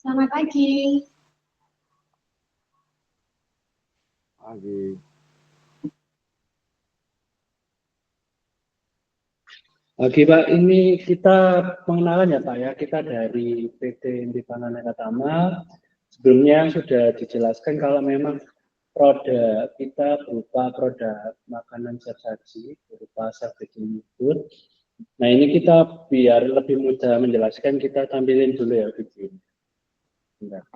Selamat pagi. Pagi. Oke Pak, ini kita pengenalan ya Pak ya, kita dari PT Inti Pangan Ekatama. Sebelumnya sudah dijelaskan kalau memang produk kita berupa produk makanan siap saji, berupa self-baking food. Nah ini kita biar lebih mudah menjelaskan, kita tampilin dulu ya video. Bentar.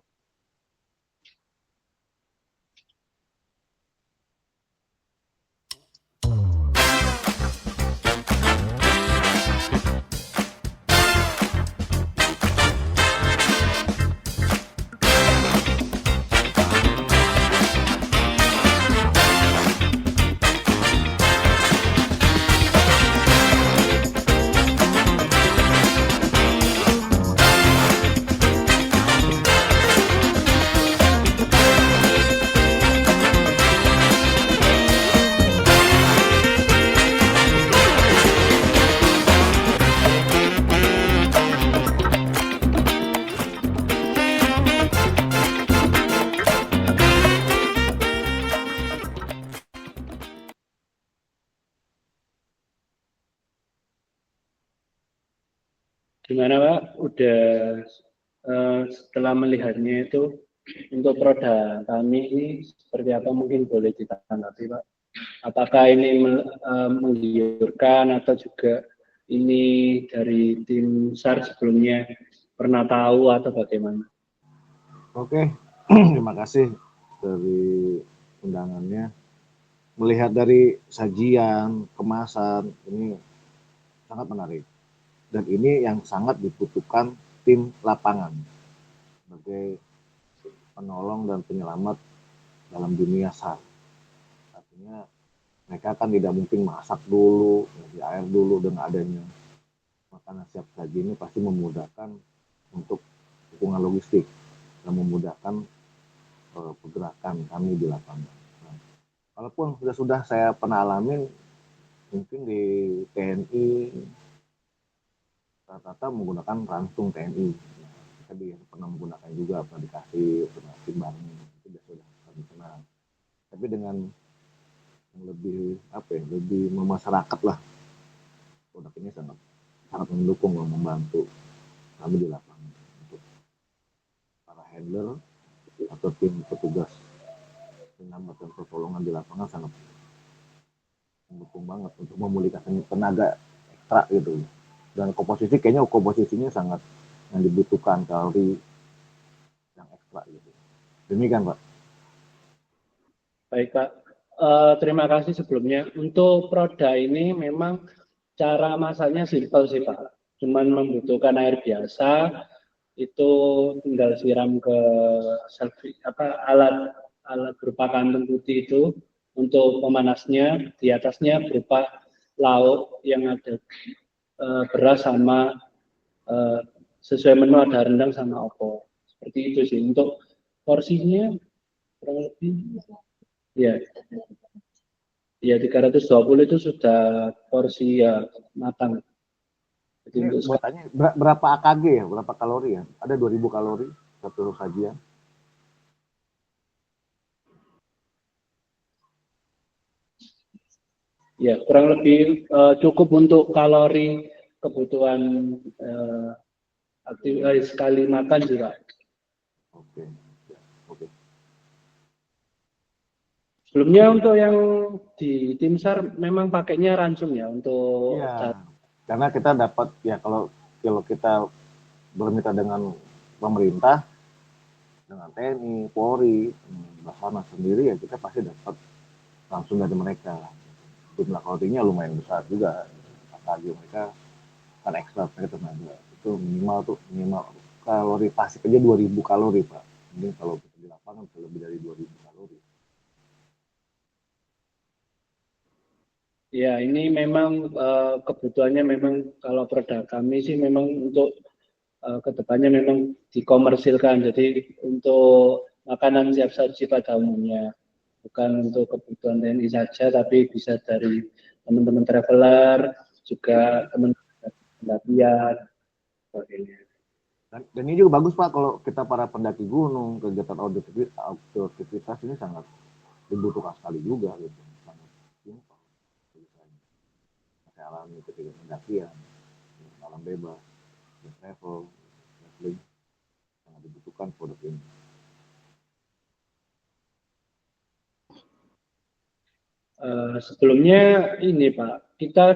Gimana Pak? Udah setelah melihatnya itu untuk produk kami ini seperti apa, mungkin boleh ditanggapi Pak? Apakah ini menggiurkan atau juga ini dari tim SAR sebelumnya pernah tahu atau bagaimana? Oke, terima kasih dari undangannya. Melihat dari sajian, kemasan, ini sangat menarik. Dan ini yang sangat dibutuhkan tim lapangan sebagai penolong dan penyelamat dalam dunia SAR. Artinya mereka kan tidak mungkin masak dulu, di air dulu dengan adanya makanan siap saji ini pasti memudahkan untuk dukungan logistik dan memudahkan pergerakan kami di lapangan. Nah, walaupun sudah saya pernah alamin, mungkin di TNI rata-rata menggunakan ransum TNI. Tadi pernah menggunakan juga, pernah dikasih, pernah timbangin, itu sudah kami kenal. Tapi dengan yang lebih lebih memasyarakat lah, produk ini sangat mendukung dan membantu kami di lapangan untuk para handler atau tim petugas penyelamat dan pertolongan di lapangan sangat mendukung banget untuk memulihkan tenaga ekstra gitu. Dan komposisinya sangat yang dibutuhkan kalori yang ekstra gitu. Demikian Pak. Baik Pak, terima kasih sebelumnya. Untuk produk ini memang cara masaknya simpel sih Pak, cuman membutuhkan air biasa, itu tinggal siram ke alat berupa kantung putih itu untuk pemanasnya, di atasnya berupa lauk yang ada beras sama sesuai menu ada rendang sama opor. Seperti itu sih. Untuk porsinya kurang lebih ya 320 itu sudah porsi ya matang. Jadi Ini buat tanya berapa AKG ya, berapa kalori ya? Ada 2000 kalori satu sajian. Ya, kurang lebih cukup untuk kalori kebutuhan sekali makan juga. Oke. Oke. Sebelumnya untuk yang di tim SAR memang pakainya ransum ya untuk Iya. Karena kita dapat ya kalau kita bermitra dengan pemerintah, dengan TNI, Polri, Basarnas sendiri ya kita pasti dapat langsung dari mereka. Jumlah kalorinya lumayan besar juga, apalagi mereka kan ekstra pakai tenaga. Itu minimal kalori pasif aja 2000 kalori Pak. Ini kalau kita di lapangan lebih dari 2000 kalori. Ya, ini memang kebutuhannya memang kalau produk kami sih memang untuk kedepannya memang dikomersilkan. Jadi untuk makanan siap saji pada umumnya, bukan untuk kebutuhan TNI saja, tapi bisa dari teman-teman traveler, juga teman-teman pendakian, sebagainya. Dan ini juga bagus Pak kalau kita para pendaki gunung, kegiatan outdoor aktivitas ini sangat dibutuhkan sekali juga gitu. Sangat simpel. Saya alami ketika pendakian, alam bebas, travel, traveling, sangat dibutuhkan produk ini. Sebelumnya ini Pak, kita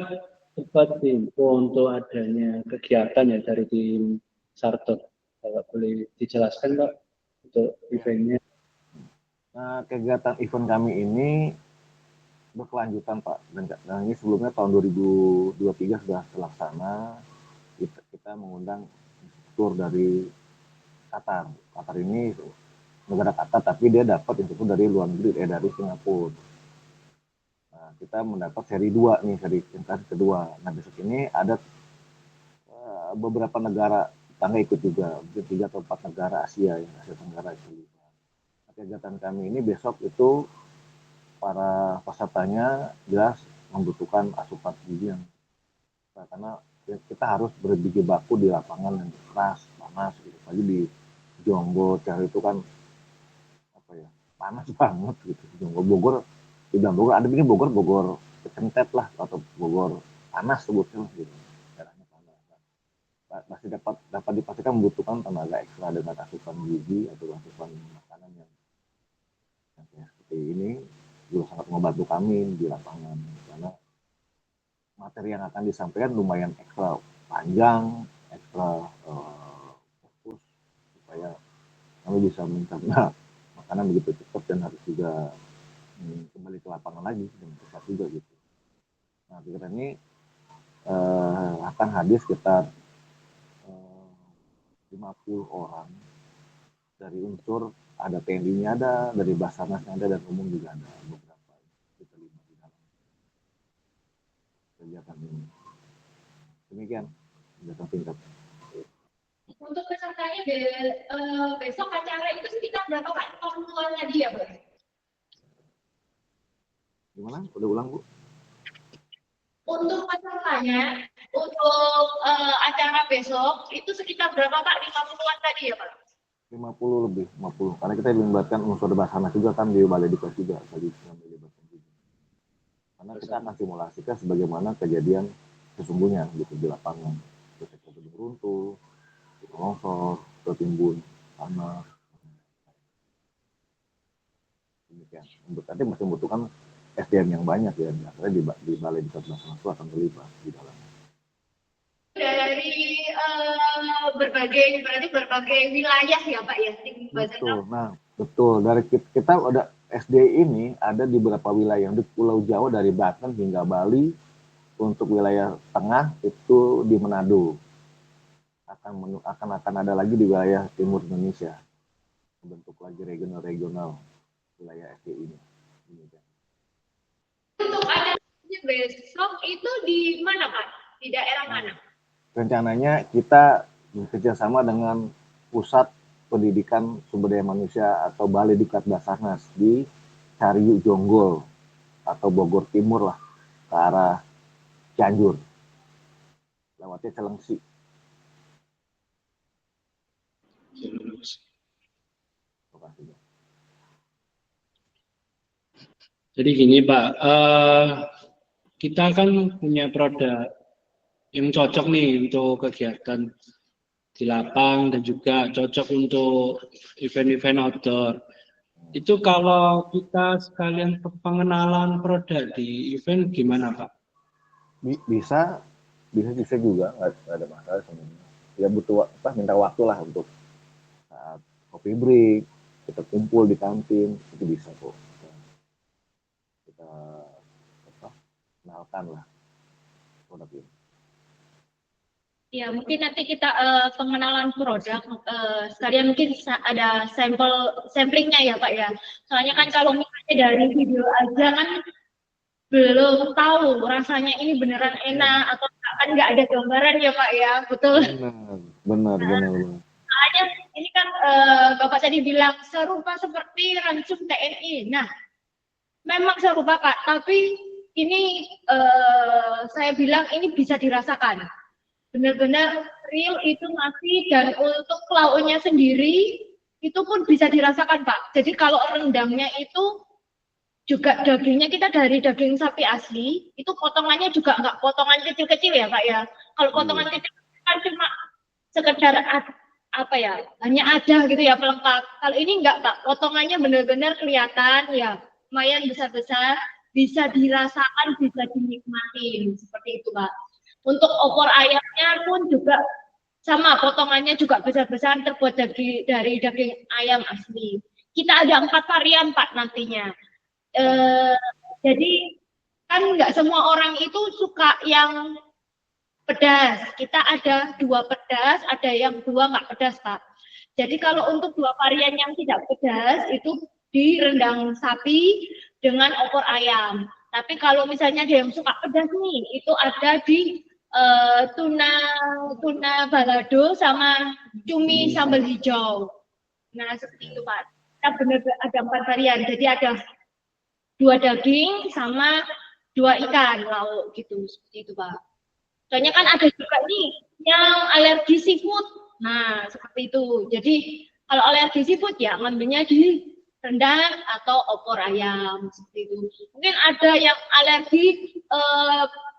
dapat info untuk adanya kegiatan ya dari tim Sartor. Kalau boleh dijelaskan Pak untuk eventnya. Nah, kegiatan event kami ini berkelanjutan Pak. Dan ini sebelumnya tahun 2023 sudah terlaksana. Kita mengundang tur dari Qatar. Qatar ini negara Qatar, tapi dia dapat instruktur dari luar negeri, dari Singapura. Nah, kita mendapat seri 2 nih, seri intensif kedua. Nah, besok ini ada beberapa negara tetangga ikut juga, mungkin 3 atau 4 negara Asia, yang Asia Tenggara itu. Nah, kegiatan kami ini besok itu para pesertanya jelas membutuhkan asupan gizi yang karena kita harus berbiji baku di lapangan yang keras, panas gitu. Lagi di Jonggol cari itu kan apa ya, panas banget gitu. Jonggol Bogor, di dalam Bogor ada bikin Bogor kecentet lah atau Bogor panas sebutnya gitu. Daerahnya panas. Masih dapat dipastikan membutuhkan tenaga ekstra dengan asupan gizi atau asupan makanan yang seperti ini juga sangat membantu kami di lapangan karena materi yang akan disampaikan lumayan ekstra panjang, ekstra fokus supaya kami bisa mencerna makanan begitu cepat dan harus juga kembali ke lapangan lagi dan cepat juga gitu. Nah, kita ini akan hadir sekitar 50 orang dari unsur ada TNI-nya ada, dari Basarnasnya ada, dan umum juga ada beberapa kita lihat di dalam kegiatan ini. Demikian kegiatan singkat. Untuk pesertanya besok acara itu sekitar berapa Pak? Total tadi ya Pak? Gimana? Udah ulang Bu? Untuk pesertanya, untuk acara besok itu sekitar berapa Pak? 50-an tadi ya Pak? 50 lebih, 50. Karena kita melibatkan unsur Basarnas juga kan di Balai Diklat juga. Tadi kita melibatkan juga. Karena kita akan simulasikan sebagaimana kejadian sesungguhnya gitu di lapangan. Ketika gedung runtuh, longsor, tertimbun tanah. Demikian. Nanti masih membutuhkan SDM yang banyak ya. Akhirnya di Balai Diklat Basarnas itu akan terlibat di dalam. Dari berbagai wilayah ya Pak ya. Betul. Nah, betul. Dari kita udah SD ini ada di beberapa wilayah di Pulau Jawa dari Banten hingga Bali. Untuk wilayah tengah itu di Manado. Akan ada lagi di wilayah timur Indonesia. Bentuk lagi regional wilayah SD ini. Untuk acaranya besok itu di mana Pak? Di daerah mana? Rencananya kita bekerjasama dengan Pusat Pendidikan Sumber Daya Manusia atau Balai Diklat Basarnas di Cariu Jonggol atau Bogor Timur lah ke arah Cianjur. Lewatnya Celengsi. Jadi gini Pak, kita kan punya produk yang cocok nih untuk kegiatan di lapang dan juga cocok untuk event-event outdoor. Itu kalau kita sekalian pengenalan produk di event gimana Pak? Bisa juga, nggak ada masalah sebenarnya. Ya butuh minta waktu lah untuk saat kopi break, kita kumpul di kantin, itu bisa kok. Kita kenalkan lah produk ini. Ya, mungkin nanti kita pengenalan produk, sekalian mungkin ada samplingnya ya Pak ya. Soalnya kan kalau misalnya dari video aja kan belum tahu rasanya ini beneran enak atau enggak, kan nggak ada gambaran ya Pak ya, betul. Benar. Soalnya ini kan Bapak tadi bilang serupa seperti ransum TNI. Nah, memang serupa Pak, tapi ini saya bilang ini bisa dirasakan. Benar-benar real itu masih, dan untuk lauknya sendiri itu pun bisa dirasakan Pak. Jadi kalau rendangnya itu juga dagingnya kita dari daging sapi asli, itu potongannya juga nggak potongan kecil-kecil ya Pak ya. Kalau potongan kecil kan cuma sekedar apa ya, hanya ada gitu ya pelengkap. Kalau ini enggak Pak, potongannya benar-benar kelihatan ya, lumayan besar-besar, bisa dirasakan, bisa dinikmatin seperti itu Pak. Untuk opor ayamnya pun juga sama, potongannya juga besar-besar, terbuat dari daging ayam asli. Kita ada 4 varian Pak nantinya. Jadi kan nggak semua orang itu suka yang pedas. Kita ada 2 pedas, ada yang 2 nggak pedas Pak. Jadi kalau untuk 2 varian yang tidak pedas itu di rendang sapi dengan opor ayam. Tapi kalau misalnya dia yang suka pedas nih, itu ada di tuna balado sama cumi sambal hijau. Nah seperti itu Pak. Kita benar-benar ada 4 varian. Jadi ada 2 daging sama 2 ikan lauk gitu, seperti itu Pak. Soalnya kan ada juga nih yang alergi seafood. Nah seperti itu. Jadi kalau alergi seafood ya ngambilnya di rendang atau opor ayam seperti itu. Mungkin ada yang alergi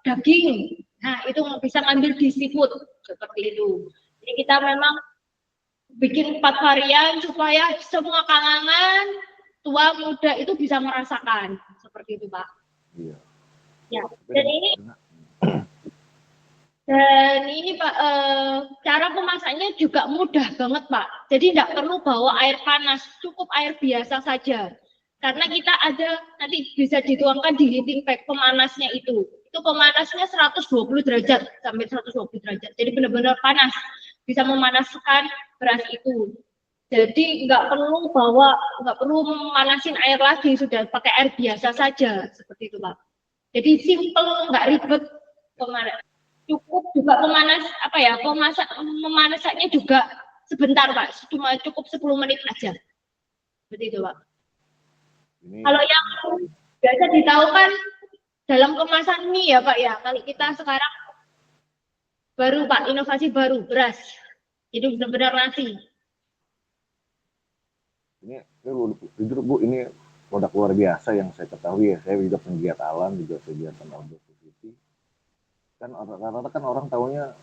daging. Nah, itu bisa ngambil di seafood seperti itu. Jadi kita memang bikin 4 varian supaya semua kalangan tua muda itu bisa merasakan seperti itu, Pak. Iya. Ya. Dan ini Pak, cara pemasaknya juga mudah banget Pak. Jadi tidak perlu bawa air panas, cukup air biasa saja. Karena kita ada nanti bisa dituangkan di heating pack pemanasnya itu. Itu pemanasnya 120 derajat sampai 120 derajat. Jadi benar-benar panas, bisa memanaskan beras itu. Jadi nggak perlu memanasin air lagi, sudah pakai air biasa saja seperti itu Pak. Jadi simple, nggak ribet pemanas. Cukup juga memasaknya juga sebentar Pak, cuma cukup 10 menit aja. Seperti itu Pak. Kalau yang biasa ditahu kan dalam kemasan mie ya Pak ya, kalau kita sekarang baru Pak, inovasi baru, beras. Jadi benar-benar nasi. Ini jujur Bu, ini produk luar biasa yang saya ketahui ya. Saya juga penggiat alam, juga kegiatan outdoor activity. Kan rata-rata kan orang tahunya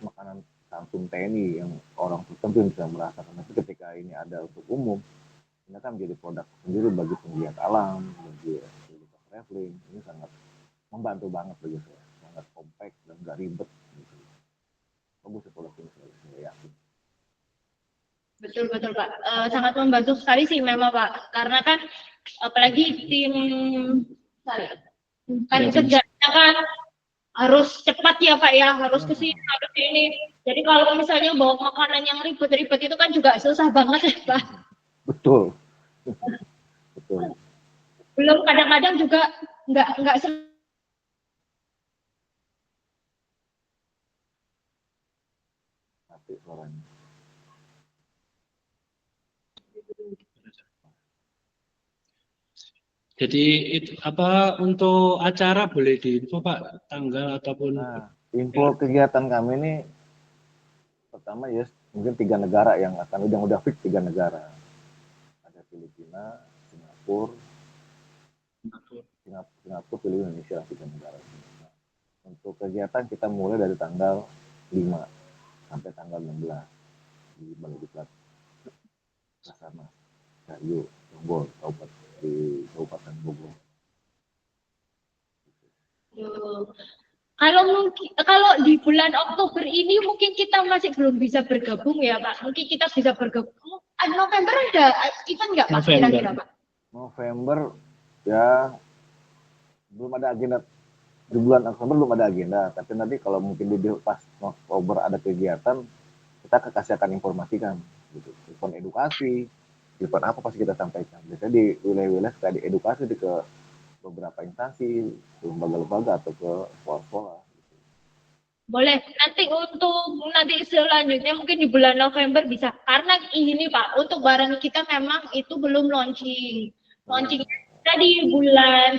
makanan Samsung TNI yang orang tertentu yang bisa merasakan. Tapi ketika ini ada untuk umum, ini kan menjadi produk sendiri bagi penggiat alam, bagi traveling. Ini sangat membantu banget bagi saya, sangat kompak dan nggak ribet. Gitu. Bagus ya produk ini, saya yakin. Betul Pak, sangat membantu sekali sih memang Pak, karena kan apalagi tim kan kerjanya kan harus cepat ya Pak ya, harus kesini, harus ini. Jadi kalau misalnya bawa makanan yang ribet-ribet itu kan juga susah banget ya Pak. Betul. Betul. Belum kadang-kadang juga nggak mati suaranya. Jadi itu apa untuk acara boleh diinfo Pak tanggal ataupun info kegiatan kami ini pertama ya mungkin 3 negara yang akan udah fix 3 negara. Ada Filipina, Singapura, Filipina, Indonesia, 3 negara. Untuk kegiatan kita mulai dari tanggal 5 sampai tanggal 16 di Balai Diklat Basarnas, Gayo, Jonggol, di Kabupaten Bogor. Kalau di bulan Oktober ini mungkin kita masih belum bisa bergabung ya Pak. Mungkin kita bisa bergabung. November ada event nggak Pak? Kira-kira Pak? November ya belum ada agenda di bulan Oktober belum ada agenda, tapi nanti kalau mungkin di pas Oktober ada kegiatan, kita kasih akan informasikan gitu. Event edukasi, event apa pasti kita sampaikan. Biasanya di wilayah-wilayah suka diedukasi ke beberapa instansi, ke lembaga-lembaga atau ke sekolah-sekolah. Boleh. Nanti selanjutnya mungkin di bulan November bisa. Karena ini Pak, untuk barang kita memang itu belum launching. Launchingnya kita di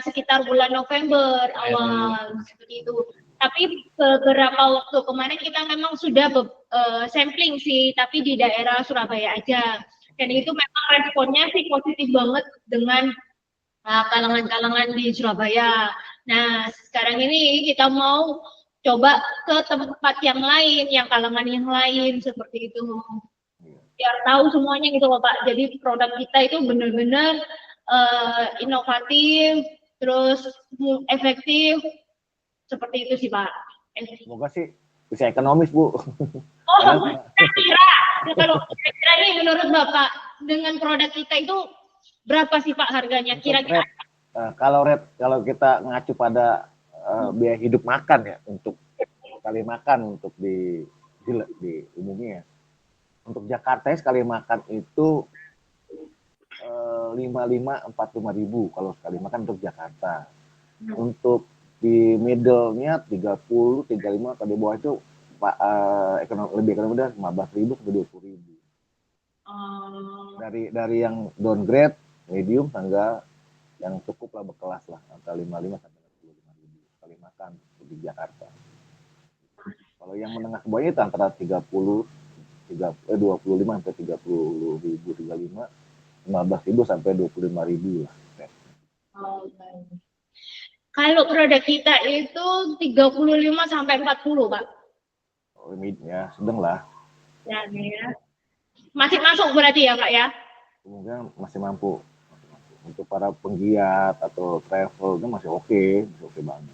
sekitar bulan November awal seperti itu. Tapi beberapa waktu kemarin kita memang sudah sampling sih, tapi di daerah Surabaya aja. Dan itu memang responnya sih positif banget dengan kalangan-kalangan di Surabaya. Nah, sekarang ini kita mau coba ke tempat yang lain, yang kalangan yang lain, seperti itu. Biar tahu semuanya gitu loh Pak. Jadi produk kita itu benar-benar inovatif, terus efektif, seperti itu sih Pak. Semoga sih bisa ekonomis Bu. Kalau kira-kira nih menurut Bapak, dengan produk kita itu berapa sih Pak harganya? Kira-kira? Kalau kita ngacu pada biaya hidup makan ya, untuk sekali makan untuk di umumnya ya. Untuk Jakarta sekali makan itu 45-45 kalau sekali makan untuk Jakarta. Untuk di middle-nya 30, 35, kalau di bawah itu lebih ekonomi dari 15.000 sampai 20.000. Dari yang downgrade, medium, tangga yang cukup lah berkelas lah, antara 55 sampai 65.000 sekali makan di Jakarta. Kalau yang menengah ke bawahnya itu antara 25 sampai 30.000, 35, 15.000 sampai 25.000 lah. Kalau produk kita itu 35 sampai 40 Pak. Ya, sedang lah. Ya. Masih masuk berarti ya Pak ya? Kemudian masih mampu. Untuk para penggiat atau travel itu masih oke banget.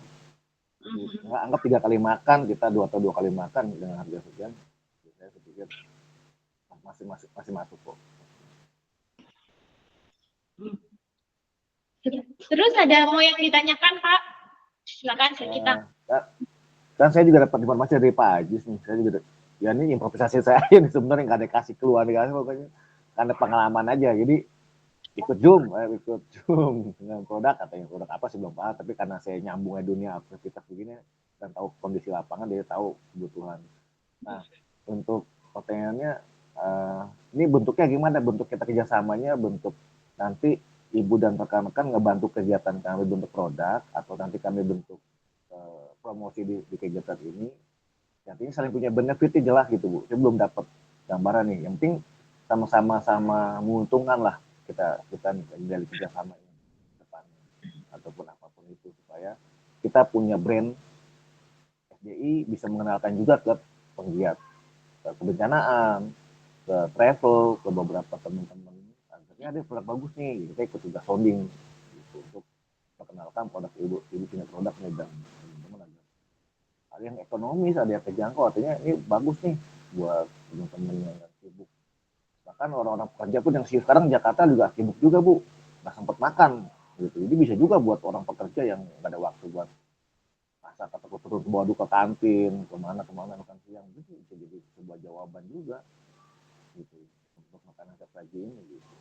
Anggap 3 kali makan, kita 2 kali makan dengan harga sekian, saya pikir masih masuk kok. Terus ada mau yang ditanyakan Pak? Silakan kita. Kan saya juga dapat informasi dari Pak Ajis nih. Saya juga ya ini improvisasi saya nih sebenarnya nggak ada kasih keluar pokoknya karena pengalaman aja. Jadi ikut Zoom dengan produk, katanya produk apa sih belum paham, tapi karena saya nyambungnya dunia aktivitas begini dan tahu kondisi lapangan, dia tahu kebutuhan. Nah, untuk pertanyaannya ini bentuknya gimana, bentuk kita kerjasamanya, bentuk nanti ibu dan rekan-rekan ngebantu kegiatan kami bentuk produk, atau nanti kami bentuk promosi di kegiatan ini, artinya saling punya benefitnya jelas gitu Bu. Saya belum dapat gambaran nih, yang penting sama-sama menguntungkan lah kita dari kerjasama ini depannya, ataupun apapun itu, supaya kita punya brand FDI bisa mengenalkan juga ke penggiat kebencanaan, ke travel, ke beberapa teman-teman. Akhirnya ada produk bagus nih, kita ikut juga sounding gitu, untuk perkenalkan produk ibu punya produk nih, dan teman-teman ada yang ekonomis, ada yang terjangkau, artinya ini bagus nih buat teman-teman yang sibuk. Bahkan orang-orang pekerja pun yang sekarang Jakarta juga sibuk juga Bu, nggak sempat makan gitu. Jadi bisa juga buat orang pekerja yang nggak ada waktu buat masak atau turun bawa ke kantin, kemana makan siang, gitu bisa jadi sebuah jawaban juga gitu untuk makanan pagi ini gitu.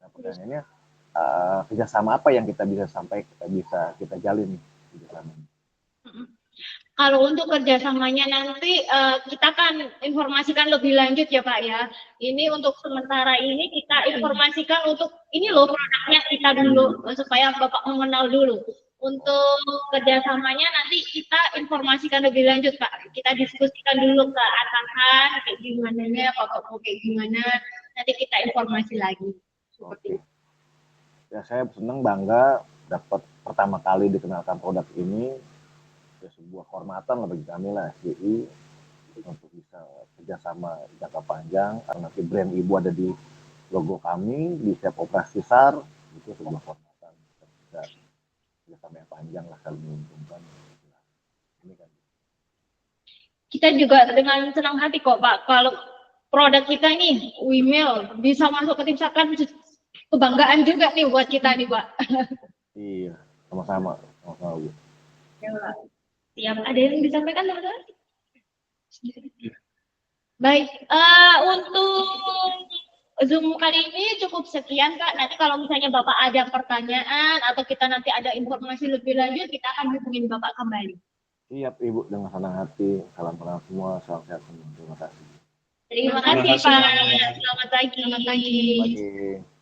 Nah pertanyaannya kerjasama apa yang kita bisa kita jalin nih kerjasama? Kalau untuk kerjasamanya nanti kita kan informasikan lebih lanjut ya Pak ya. Ini untuk sementara ini kita informasikan untuk ini loh produknya kita dulu, supaya Bapak mengenal dulu. Untuk kerjasamanya nanti kita informasikan lebih lanjut Pak. Kita diskusikan dulu ke atasan kayak gimana ya, Bapak mau kayak gimana. Nanti kita informasi lagi. Seperti itu. Ya saya senang, bangga dapat pertama kali dikenalkan produk ini. Ya, sebuah kehormatan lah bagi kami lah SDI untuk bisa kerjasama jangka panjang, karena nanti brand ibu ada di logo kami di setiap operasi SAR, itu sebuah kehormatan bisa kerjasama yang panjang lah, saling menguntungkan. Ini kan. Kita juga dengan senang hati kok Pak, kalau produk kita nih Wimil bisa masuk ke tim Sakan, kebanggaan juga nih buat kita nih Pak. Iya, sama-sama Bu. Ya, siap. Ada yang disampaikan teman-teman? Baik, untuk Zoom kali ini cukup sekian Kak. Nanti kalau misalnya Bapak ada pertanyaan atau kita nanti ada informasi lebih lanjut, kita akan hubungin Bapak kembali. Siap Ibu, dengan senang hati. Salam kenal semua, salam sehat semua. Terima kasih. Terima kasih Pak. Selamat pagi. Pagi.